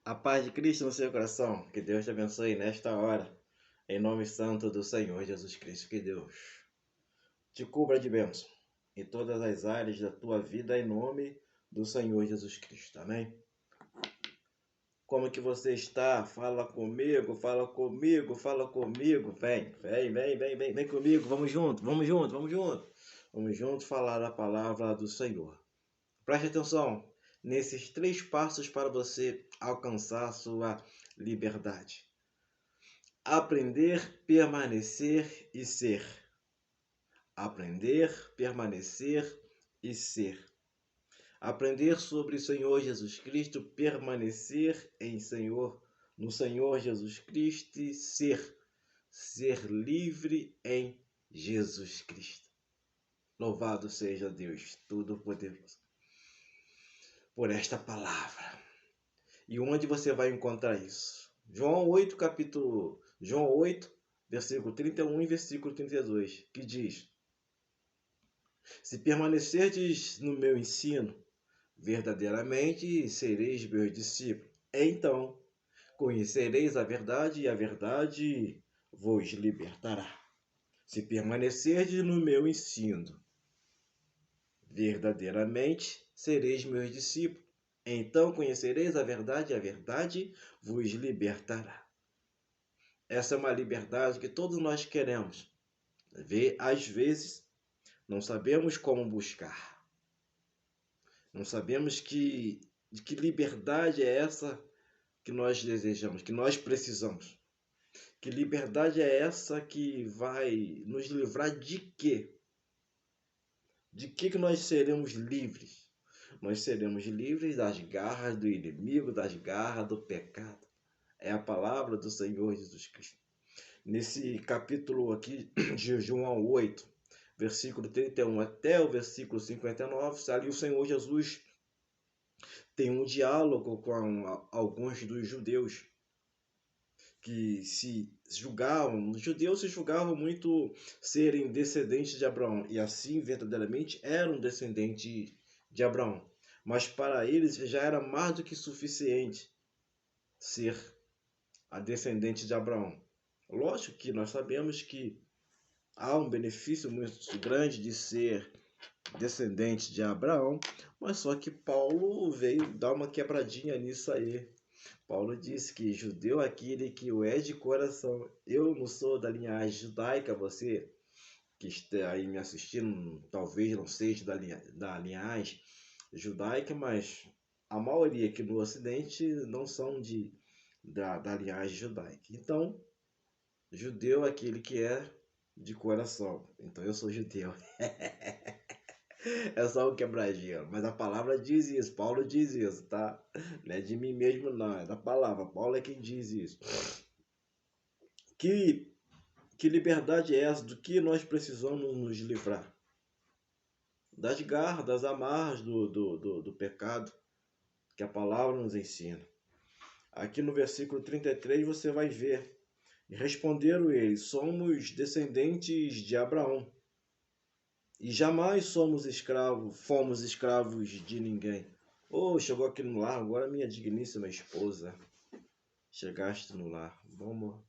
A paz de Cristo no seu coração. Que Deus te abençoe nesta hora. Em nome santo do Senhor Jesus Cristo. Que Deus te cubra de bênção em todas as áreas da tua vida, em nome do Senhor Jesus Cristo. Amém? Como que você está? Fala comigo, fala comigo, fala comigo. Vem comigo. Vamos junto, vamos junto, vamos junto. Vamos junto falar a palavra do Senhor. Preste atenção nesses 3 passos para você alcançar a sua liberdade. Aprender, permanecer e ser. Aprender, permanecer e ser. Aprender sobre o Senhor Jesus Cristo, permanecer no Senhor Jesus Cristo e ser livre em Jesus Cristo. Louvado seja Deus Todo-Poderoso por esta palavra. E onde você vai encontrar isso? João 8, versículo 31 e versículo 32, que diz: Se permanecerdes no meu ensino, verdadeiramente sereis meus discípulos. Então conhecereis a verdade e a verdade vos libertará. Se permanecerdes no meu ensino, verdadeiramente sereis meus discípulos. Então conhecereis a verdade e a verdade vos libertará. Essa é uma liberdade que todos nós queremos. Às vezes, não sabemos como buscar. Não sabemos de que liberdade é essa que nós desejamos, que nós precisamos. Que liberdade é essa que vai nos livrar de quê? De que nós seremos livres? Nós seremos livres das garras do inimigo, das garras do pecado. É a palavra do Senhor Jesus Cristo. Nesse capítulo aqui de João 8, versículo 31 até o versículo 59, ali o Senhor Jesus tem um diálogo com alguns dos judeus que os judeus se julgavam muito serem descendentes de Abraão, e assim verdadeiramente eram descendentes de Abraão. Mas para eles já era mais do que suficiente ser a descendente de Abraão. Lógico que nós sabemos que há um benefício muito grande de ser descendente de Abraão, mas só que Paulo veio dar uma quebradinha nisso aí. Paulo disse que judeu é aquele que o é de coração. Eu não sou da linhagem judaica, você que está aí me assistindo, talvez não seja da linhagem judaica, mas a maioria aqui no Ocidente não são da linhagem judaica. Então, judeu é aquele que é de coração. Então eu sou judeu. É só um quebradinho. Mas a palavra diz isso. Paulo diz isso, tá? Não é de mim mesmo, não. É da palavra. Paulo é quem diz isso. Que liberdade é essa? Do que nós precisamos nos livrar? Das garras, das amarras do pecado que a palavra nos ensina. Aqui no versículo 33 você vai ver. Responderam eles: somos descendentes de Abraão e jamais fomos escravos de ninguém. Oh, chegou aqui no lar agora minha digníssima esposa. Chegaste no lar. Bom, amor?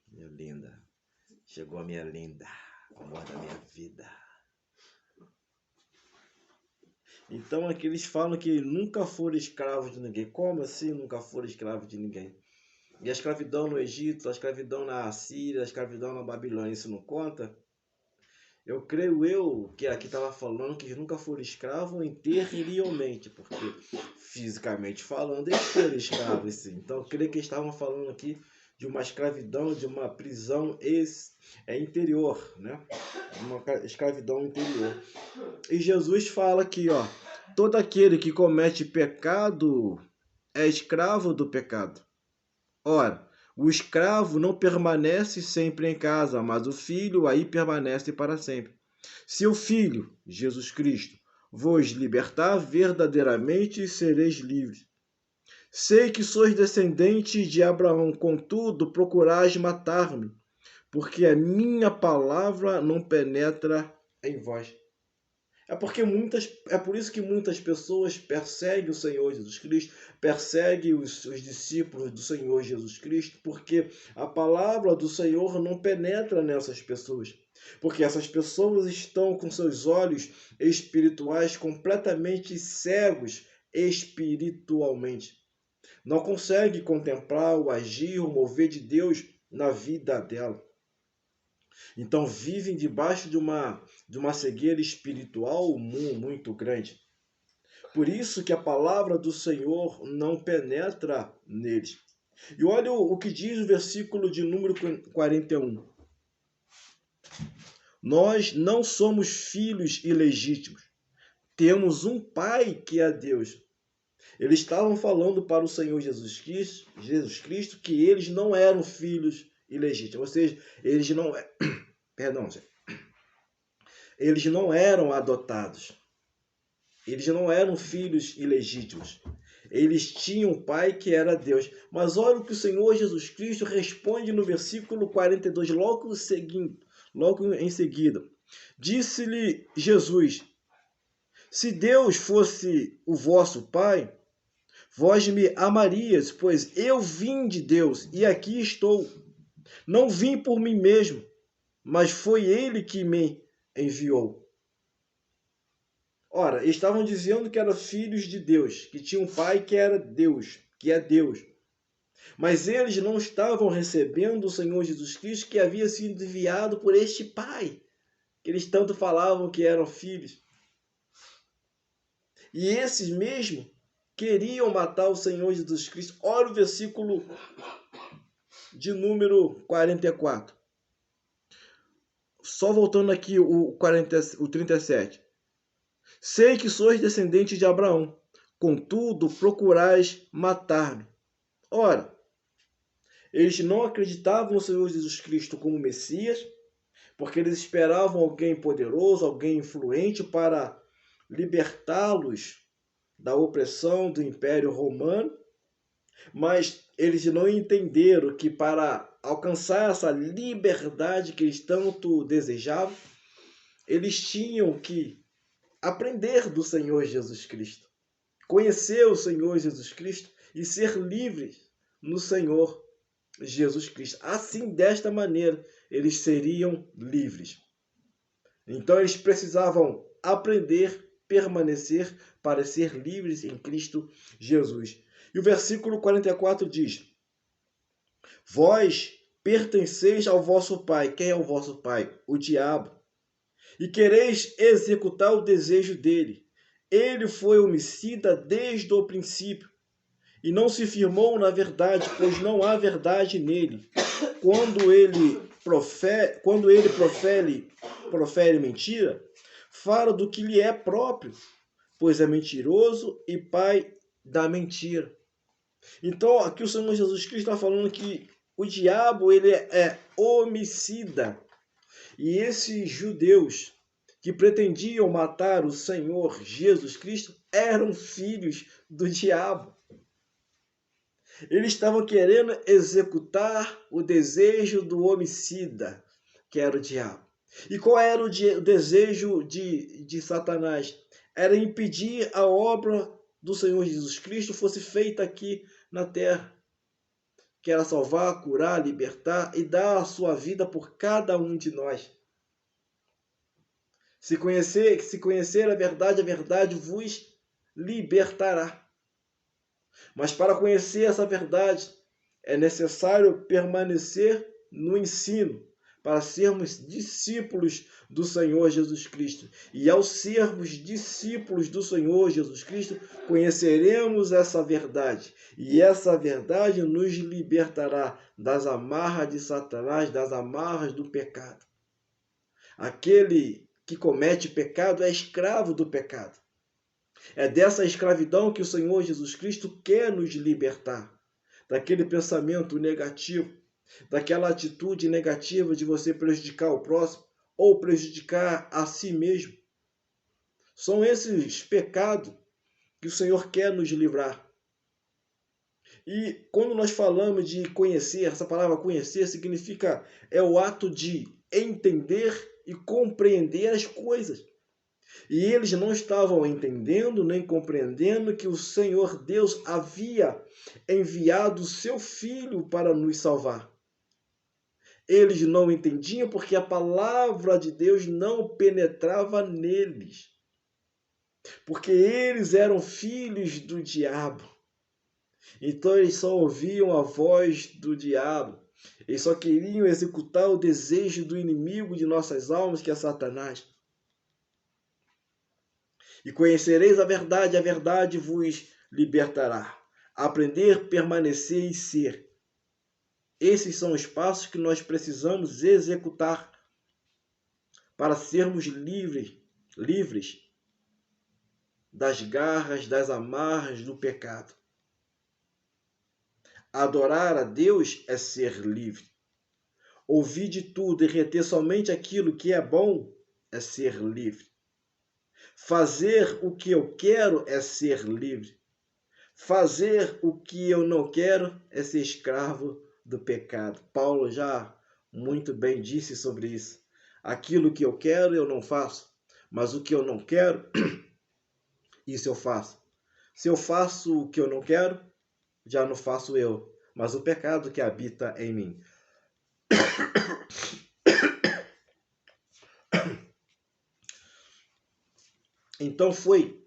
Minha linda. Chegou a minha linda. Amor da minha vida. Então aqui eles falam que nunca foram escravos de ninguém. Como assim nunca foram escravos de ninguém? E a escravidão no Egito, a escravidão na Assíria, a escravidão na Babilônia, isso não conta? Eu creio que aqui estava falando que eles nunca foram escravos interiormente, porque fisicamente falando eles foram escravos, sim. Então eu creio que eles estavam falando aqui de uma escravidão, de uma prisão interior, né? Uma escravidão interior. E Jesus fala aqui, ó, todo aquele que comete pecado é escravo do pecado. Ora, o escravo não permanece sempre em casa, mas o filho aí permanece para sempre. Se o Filho, Jesus Cristo, vos libertar, verdadeiramente sereis livres. Sei que sois descendentes de Abraão, contudo procurais matar-me, porque a minha palavra não penetra em vós. É por isso que muitas pessoas perseguem o Senhor Jesus Cristo, perseguem os discípulos do Senhor Jesus Cristo, porque a palavra do Senhor não penetra nessas pessoas. Porque essas pessoas estão com seus olhos espirituais completamente cegos espiritualmente. Não conseguem contemplar o agir, o mover de Deus na vida dela. Então vivem debaixo de uma cegueira espiritual muito grande. Por isso que a palavra do Senhor não penetra neles. E olha o que diz o versículo de número 41. Nós não somos filhos ilegítimos. Temos um pai que é Deus. Eles estavam falando para o Senhor Jesus Cristo que eles não eram filhos ilegítimos. Ou seja, eles não... Perdão, eles não eram adotados. Eles não eram filhos ilegítimos. Eles tinham um pai que era Deus. Mas olha o que o Senhor Jesus Cristo responde no versículo 42, logo em seguida. Disse-lhe Jesus: se Deus fosse o vosso pai, vós me amarias, pois eu vim de Deus e aqui estou. Não vim por mim mesmo, mas foi ele que me enviou. Ora, estavam dizendo que eram filhos de Deus, que tinham um pai que era Deus, que é Deus. Mas eles não estavam recebendo o Senhor Jesus Cristo, que havia sido enviado por este pai, que eles tanto falavam que eram filhos. E esses mesmo queriam matar o Senhor Jesus Cristo. Olha o versículo de número 44. Só voltando aqui o 37. Sei que sois descendentes de Abraão, contudo procurais matar-me. Ora, eles não acreditavam no Senhor Jesus Cristo como Messias, porque eles esperavam alguém poderoso, alguém influente para libertá-los da opressão do Império Romano, mas eles não entenderam que para alcançar essa liberdade que eles tanto desejavam, eles tinham que aprender do Senhor Jesus Cristo, conhecer o Senhor Jesus Cristo e ser livres no Senhor Jesus Cristo. Assim, desta maneira, eles seriam livres. Então, eles precisavam aprender, permanecer para ser livres em Cristo Jesus. E o versículo 44 diz: vós pertenceis ao vosso pai. Quem é o vosso pai? O diabo. E quereis executar o desejo dele. Ele foi homicida desde o princípio e não se firmou na verdade, pois não há verdade nele. Quando ele profere mentira, fala do que lhe é próprio, pois é mentiroso e pai da mentira. Então, aqui o Senhor Jesus Cristo está falando que o diabo ele é homicida. E esses judeus que pretendiam matar o Senhor Jesus Cristo eram filhos do diabo. Eles estavam querendo executar o desejo do homicida, que era o diabo. E qual era o desejo de Satanás? Era impedir a obra do Senhor Jesus Cristo fosse feita aqui na terra, que era salvar, curar, libertar e dar a sua vida por cada um de nós. Se conhecer a verdade vos libertará. Mas para conhecer essa verdade, é necessário permanecer no ensino, para sermos discípulos do Senhor Jesus Cristo. E ao sermos discípulos do Senhor Jesus Cristo, conheceremos essa verdade. E essa verdade nos libertará das amarras de Satanás, das amarras do pecado. Aquele que comete pecado é escravo do pecado. É dessa escravidão que o Senhor Jesus Cristo quer nos libertar. Daquele pensamento negativo, daquela atitude negativa de você prejudicar o próximo ou prejudicar a si mesmo. São esses pecados que o Senhor quer nos livrar. E quando nós falamos de conhecer, essa palavra conhecer significa o ato de entender e compreender as coisas. E eles não estavam entendendo nem compreendendo que o Senhor Deus havia enviado o seu Filho para nos salvar. Eles não entendiam porque a palavra de Deus não penetrava neles. Porque eles eram filhos do diabo. Então eles só ouviam a voz do diabo. Eles só queriam executar o desejo do inimigo de nossas almas, que é Satanás. E conhecereis a verdade vos libertará. Aprender, permanecer e ser. Esses são os passos que nós precisamos executar para sermos livres das garras, das amarras do pecado. Adorar a Deus é ser livre. Ouvir de tudo e reter somente aquilo que é bom é ser livre. Fazer o que eu quero é ser livre. Fazer o que eu não quero é ser escravo do pecado. Paulo já muito bem disse sobre isso. Aquilo que eu quero eu não faço, mas o que eu não quero, isso eu faço. Se eu faço o que eu não quero, já não faço eu, mas o pecado que habita em mim. Então foi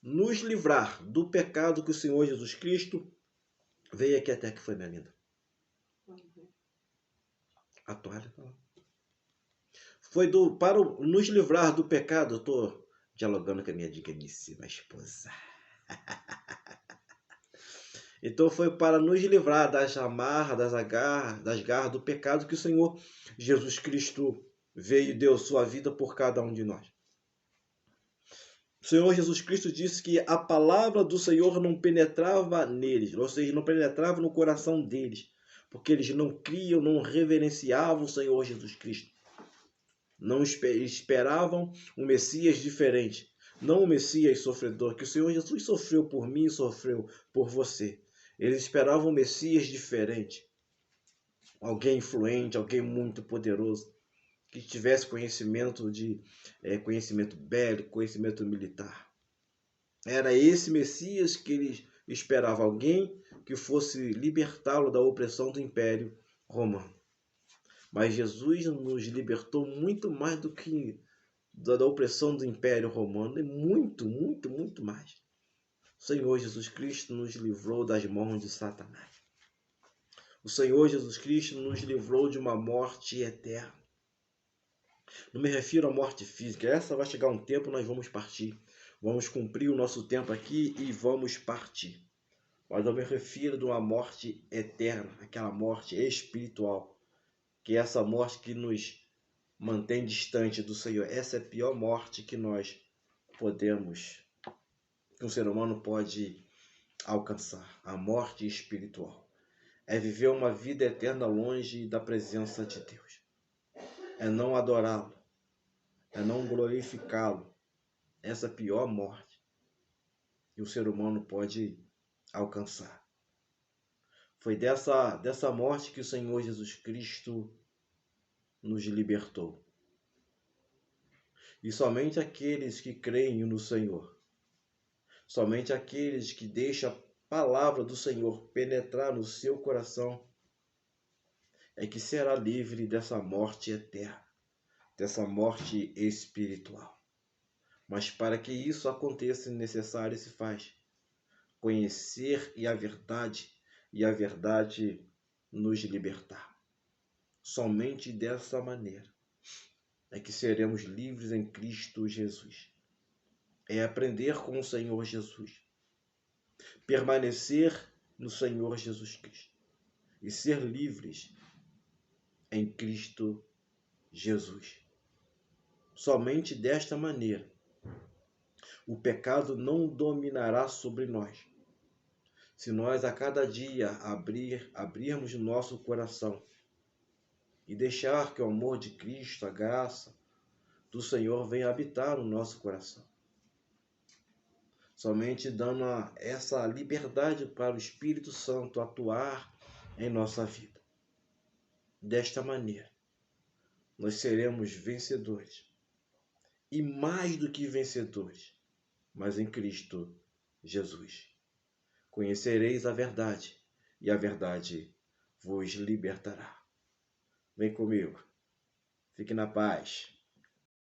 nos livrar do pecado que o Senhor Jesus Cristo veio aqui até que foi, minha linda. A toalha tá lá. Foi para nos livrar do pecado. Eu estou dialogando com a minha digníssima esposa. Então foi para nos livrar das amarras, das garras do pecado que o Senhor Jesus Cristo veio e deu sua vida por cada um de nós. O Senhor Jesus Cristo disse que a palavra do Senhor não penetrava neles, ou seja, não penetrava no coração deles, porque eles não criam, não reverenciavam o Senhor Jesus Cristo. Não esperavam um Messias diferente, não um Messias sofredor, que o Senhor Jesus sofreu por mim e sofreu por você. Eles esperavam um Messias diferente, alguém influente, alguém muito poderoso, que tivesse conhecimento bélico, conhecimento militar. Era esse Messias que eles esperavam, alguém que fosse libertá-lo da opressão do Império Romano. Mas Jesus nos libertou muito mais do que da opressão do Império Romano, e muito, muito, muito mais. O Senhor Jesus Cristo nos livrou das mãos de Satanás. O Senhor Jesus Cristo nos livrou de uma morte eterna. Não me refiro à morte física. Essa vai chegar um tempo, nós vamos partir. Vamos cumprir o nosso tempo aqui e vamos partir. Mas eu me refiro de uma morte eterna, aquela morte espiritual, que é essa morte que nos mantém distante do Senhor. Essa é a pior morte que nós podemos, que um ser humano pode alcançar, a morte espiritual. É viver uma vida eterna longe da presença de Deus. É não adorá-lo, é não glorificá-lo. Essa é a pior morte que o ser humano pode alcançar. Foi dessa morte que o Senhor Jesus Cristo nos libertou. E somente aqueles que creem no Senhor, somente aqueles que deixam a palavra do Senhor penetrar no seu coração, é que será livre dessa morte eterna, dessa morte espiritual. Mas para que isso aconteça, é necessário se faz conhecer e a verdade nos libertar. Somente dessa maneira é que seremos livres em Cristo Jesus. É aprender com o Senhor Jesus, permanecer no Senhor Jesus Cristo e ser livres em Cristo Jesus. Somente desta maneira o pecado não dominará sobre nós. Se nós a cada dia abrirmos nosso coração e deixar que o amor de Cristo, a graça do Senhor venha habitar no nosso coração. Somente dando essa liberdade para o Espírito Santo atuar em nossa vida. Desta maneira, nós seremos vencedores e mais do que vencedores, mas em Cristo Jesus. Conhecereis a verdade, e a verdade vos libertará. Vem comigo. Fique na paz.